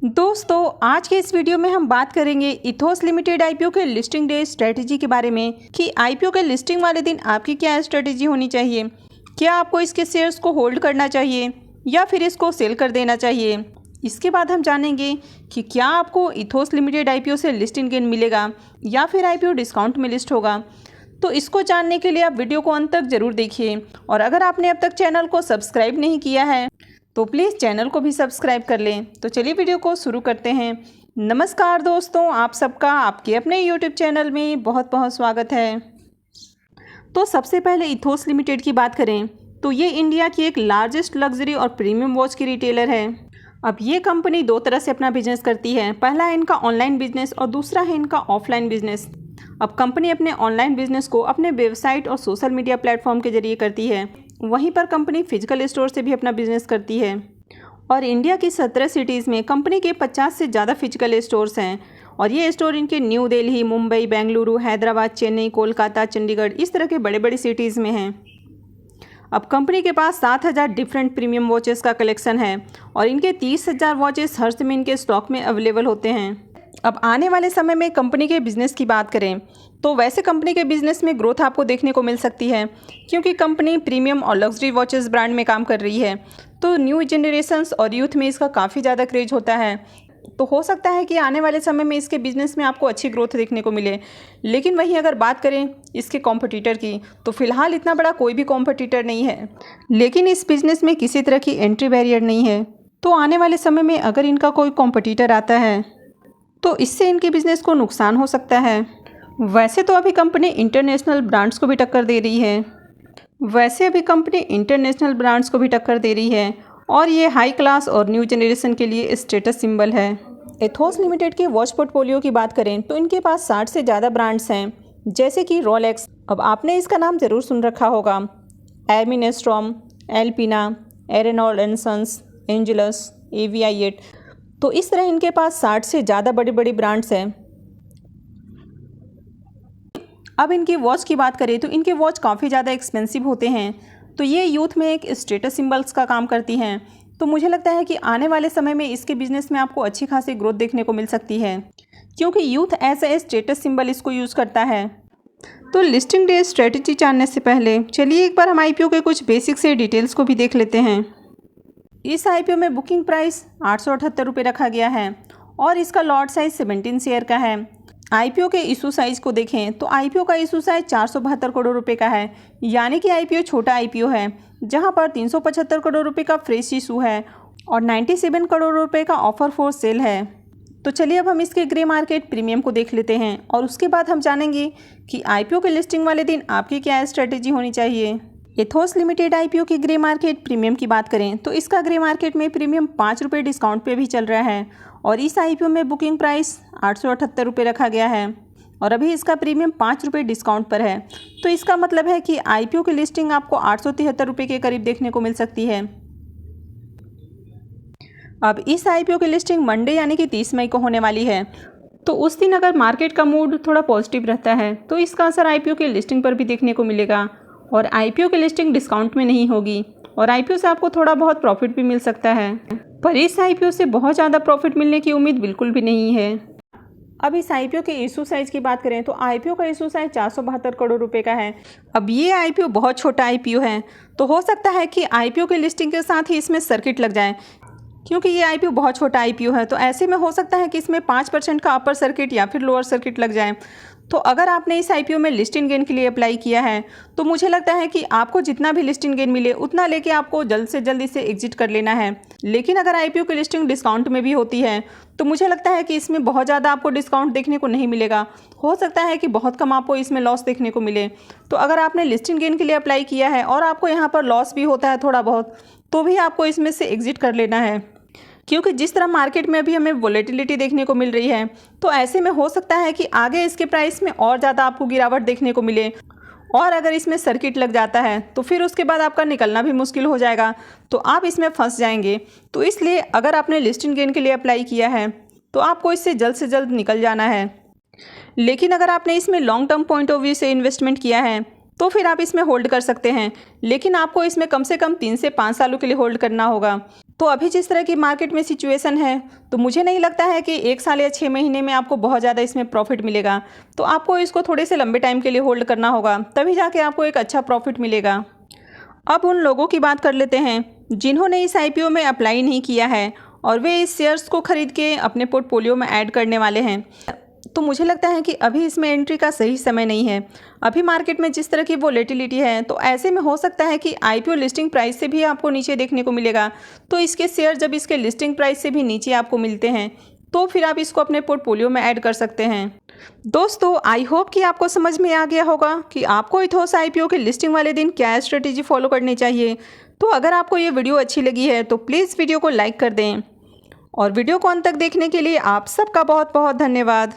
दोस्तों आज के इस वीडियो में हम बात करेंगे इथोस लिमिटेड आईपीओ के लिस्टिंग डे स्ट्रेटजी के बारे में कि आईपीओ के लिस्टिंग वाले दिन आपकी क्या स्ट्रेटजी होनी चाहिए। क्या आपको इसके शेयर्स को होल्ड करना चाहिए या फिर इसको सेल कर देना चाहिए। इसके बाद हम जानेंगे कि क्या आपको इथोस लिमिटेड आईपीओ से लिस्टिंग गेन मिलेगा या फिर आईपीओ डिस्काउंट में लिस्ट होगा। तो इसको जानने के लिए आप वीडियो को अंत तक ज़रूर देखिए और अगर आपने अब तक चैनल को सब्सक्राइब नहीं किया है तो प्लीज़ चैनल को भी सब्सक्राइब कर लें। तो चलिए वीडियो को शुरू करते हैं। नमस्कार दोस्तों, आप सबका आपके अपने यूट्यूब चैनल में बहुत बहुत स्वागत है। तो सबसे पहले इथोस लिमिटेड की बात करें तो ये इंडिया की एक लार्जेस्ट लग्जरी और प्रीमियम वॉच की रिटेलर है। अब ये कंपनी दो तरह से अपना बिजनेस करती है। पहला है इनका ऑनलाइन बिजनेस और दूसरा है इनका ऑफलाइन बिजनेस। अब कंपनी अपने ऑनलाइन बिजनेस को अपने वेबसाइट और सोशल मीडिया प्लेटफॉर्म के जरिए करती है। वहीं पर कंपनी फिजिकल स्टोर से भी अपना बिजनेस करती है और इंडिया की 17 सिटीज़ में कंपनी के 50 से ज़्यादा फिजिकल स्टोर्स हैं और ये स्टोर इनके न्यू दिल्ली, मुंबई, बेंगलुरु, हैदराबाद, चेन्नई, कोलकाता, चंडीगढ़ इस तरह के बड़े बड़े सिटीज़ में हैं। अब कंपनी के पास 7,000 डिफरेंट प्रीमियम वॉचेस का कलेक्शन है और इनके 30,000 वॉचेस हर समय इनके स्टॉक में अवेलेबल होते हैं। अब आने वाले समय में कंपनी के बिज़नेस की बात करें तो वैसे कंपनी के बिज़नेस में ग्रोथ आपको देखने को मिल सकती है क्योंकि कंपनी प्रीमियम और लग्जरी वॉचेस ब्रांड में काम कर रही है। तो न्यू जनरेशन्स और यूथ में इसका काफ़ी ज़्यादा क्रेज होता है। तो हो सकता है कि आने वाले समय में इसके बिज़नेस में आपको अच्छी ग्रोथ देखने को मिले। लेकिन वहीं अगर बात करें इसके कॉम्पिटिटर की तो फ़िलहाल इतना बड़ा कोई भी कॉम्पिटिटर नहीं है, लेकिन इस बिज़नेस में किसी तरह की एंट्री बैरियर नहीं है। तो आने वाले समय में अगर इनका कोई कॉम्पिटिटर आता है तो इससे इनके बिज़नेस को नुकसान हो सकता है। वैसे तो अभी कंपनी इंटरनेशनल ब्रांड्स को भी टक्कर दे रही है और ये हाई क्लास और न्यू जनरेशन के लिए स्टेटस सिंबल है। एथोस लिमिटेड के वॉच पोर्टफोलियो की बात करें तो इनके पास 60 से ज़्यादा ब्रांड्स हैं जैसे कि रोलेक्स, अब आपने इसका नाम ज़रूर सुन रखा होगा, एर्मिनेस्ट्रॉम, एल्पिना, एरेनॉल्ड एंड सन्स, एंजेलस, एवीआई8। तो इस तरह इनके पास 60 से ज़्यादा बड़ी बड़ी ब्रांड्स हैं। अब इनकी वॉच की बात करें तो इनके वॉच काफ़ी ज़्यादा एक्सपेंसिव होते हैं। तो ये यूथ में एक स्टेटस सिंबल्स का काम करती हैं। तो मुझे लगता है कि आने वाले समय में इसके बिज़नेस में आपको अच्छी खासी ग्रोथ देखने को मिल सकती है क्योंकि youth as a status symbol इसको यूज़ करता है। तो लिस्टिंग डे स्ट्रेटजी जानने से पहले चलिए एक बार हम आईपीओ के कुछ बेसिक से डिटेल्स को भी देख लेते हैं। इस आईपीओ में बुकिंग प्राइस 878 रुपये रखा गया है और इसका लॉट साइज 17 शेयर का है। आईपीओ के इशू साइज को देखें तो आईपीओ का इशू साइज 472 करोड़ रुपए का है, यानी कि आईपीओ छोटा आईपीओ है जहां पर 375 करोड़ रुपए का फ्रेश इशू है और 97 करोड़ रुपए का ऑफर फॉर सेल है। तो चलिए अब हम इसके ग्रे मार्केट प्रीमियम को देख लेते हैं और उसके बाद हम जानेंगे कि आईपीओ के लिस्टिंग वाले दिन आपकी क्या स्ट्रेटेजी होनी चाहिए। एथोस लिमिटेड आईपीओ की ग्रे मार्केट प्रीमियम की बात करें तो इसका ग्रे मार्केट में प्रीमियम 5 रुपये डिस्काउंट पे भी चल रहा है और इस आईपीओ में बुकिंग प्राइस 878 रुपये रखा गया है और अभी इसका प्रीमियम 5 रुपये डिस्काउंट पर है। तो इसका मतलब है कि आईपीओ की लिस्टिंग आपको 873 रुपये के करीब देखने को मिल सकती है। अब इस आईपीओ की लिस्टिंग मंडे यानी कि 30 मई को होने वाली है। तो उस दिन अगर मार्केट का मूड थोड़ा पॉजिटिव रहता है तो इसका असर आईपीओ की लिस्टिंग पर भी देखने को मिलेगा और आईपीओ की लिस्टिंग डिस्काउंट में नहीं होगी और आईपीओ से आपको थोड़ा बहुत प्रॉफिट भी मिल सकता है, पर इस आईपीओ से बहुत ज़्यादा प्रॉफिट मिलने की उम्मीद बिल्कुल भी नहीं है। अब इस आईपीओ के इशू साइज की बात करें तो आईपीओ का इशू साइज 472 करोड़ रुपए का है। अब ये आईपीओ बहुत छोटा आईपीओ है तो हो सकता है कि आईपीओ की लिस्टिंग के साथ ही इसमें सर्किट लग जाए क्योंकि ये आईपीओ बहुत छोटा आईपीओ है। तो ऐसे में हो सकता है कि इसमें 5% का अपर सर्किट या फिर लोअर सर्किट लग जाए। तो अगर आपने इस आईपीओ में लिस्टिंग गेन के लिए अप्लाई किया है तो मुझे लगता है कि आपको जितना भी लिस्टिंग गेन मिले उतना लेके आपको जल्द से जल्द इसे एग्जिट कर लेना है। लेकिन अगर आईपीओ की लिस्टिंग डिस्काउंट में भी होती है तो मुझे लगता है कि इसमें बहुत ज़्यादा आपको डिस्काउंट देखने को नहीं मिलेगा। हो सकता है कि बहुत कम आपको इसमें लॉस देखने को मिले। तो अगर आपने लिस्टिंग गेन के लिए अप्लाई किया है और आपको यहाँ पर लॉस भी होता है थोड़ा बहुत, तो भी आपको इसमें से एग्जिट कर लेना है क्योंकि जिस तरह मार्केट में अभी हमें वोलेटिलिटी देखने को मिल रही है तो ऐसे में हो सकता है कि आगे इसके प्राइस में और ज़्यादा आपको गिरावट देखने को मिले और अगर इसमें सर्किट लग जाता है तो फिर उसके बाद आपका निकलना भी मुश्किल हो जाएगा, तो आप इसमें फंस जाएंगे। तो इसलिए अगर आपने लिस्टिंग गेन के लिए अप्लाई किया है तो आपको इससे जल्द से जल्द निकल जाना है। लेकिन अगर आपने इसमें long term point of view से इन्वेस्टमेंट किया है तो फिर आप इसमें होल्ड कर सकते हैं, लेकिन आपको इसमें कम से कम 3 से 5 सालों के लिए होल्ड करना होगा। तो अभी जिस तरह की मार्केट में सिचुएशन है, तो मुझे नहीं लगता है कि 1 साल या 6 महीने में आपको बहुत ज़्यादा इसमें प्रॉफिट मिलेगा। तो आपको इसको थोड़े से लंबे टाइम के लिए होल्ड करना होगा, तभी जाके आपको एक अच्छा प्रॉफिट मिलेगा। अब उन लोगों की बात कर लेते हैं जिन्होंने इस IPO में अप्लाई नहीं किया है और वे इस शेयर्स को खरीद के अपने पोर्टफोलियो में ऐड करने वाले हैं। तो मुझे लगता है कि अभी इसमें एंट्री का सही समय नहीं है। अभी मार्केट में जिस तरह की वोलेटिलिटी है, तो ऐसे में हो सकता है कि IPO लिस्टिंग प्राइस से भी आपको नीचे देखने को मिलेगा। तो इसके शेयर जब इसके लिस्टिंग प्राइस से भी नीचे आपको मिलते हैं, तो फिर आप इसको अपने पोर्टफोलियो में ऐड कर सकते हैं। दोस्तों, आई होप कि आपको समझ में आ गया होगा कि आपको इथोस IPO के लिस्टिंग वाले दिन क्या स्ट्रेटेजी फॉलो करनी चाहिए। तो अगर आपको ये वीडियो अच्छी लगी है तो प्लीज़ वीडियो को लाइक कर दें और वीडियो को अंत तक देखने के लिए आप सबका बहुत बहुत धन्यवाद।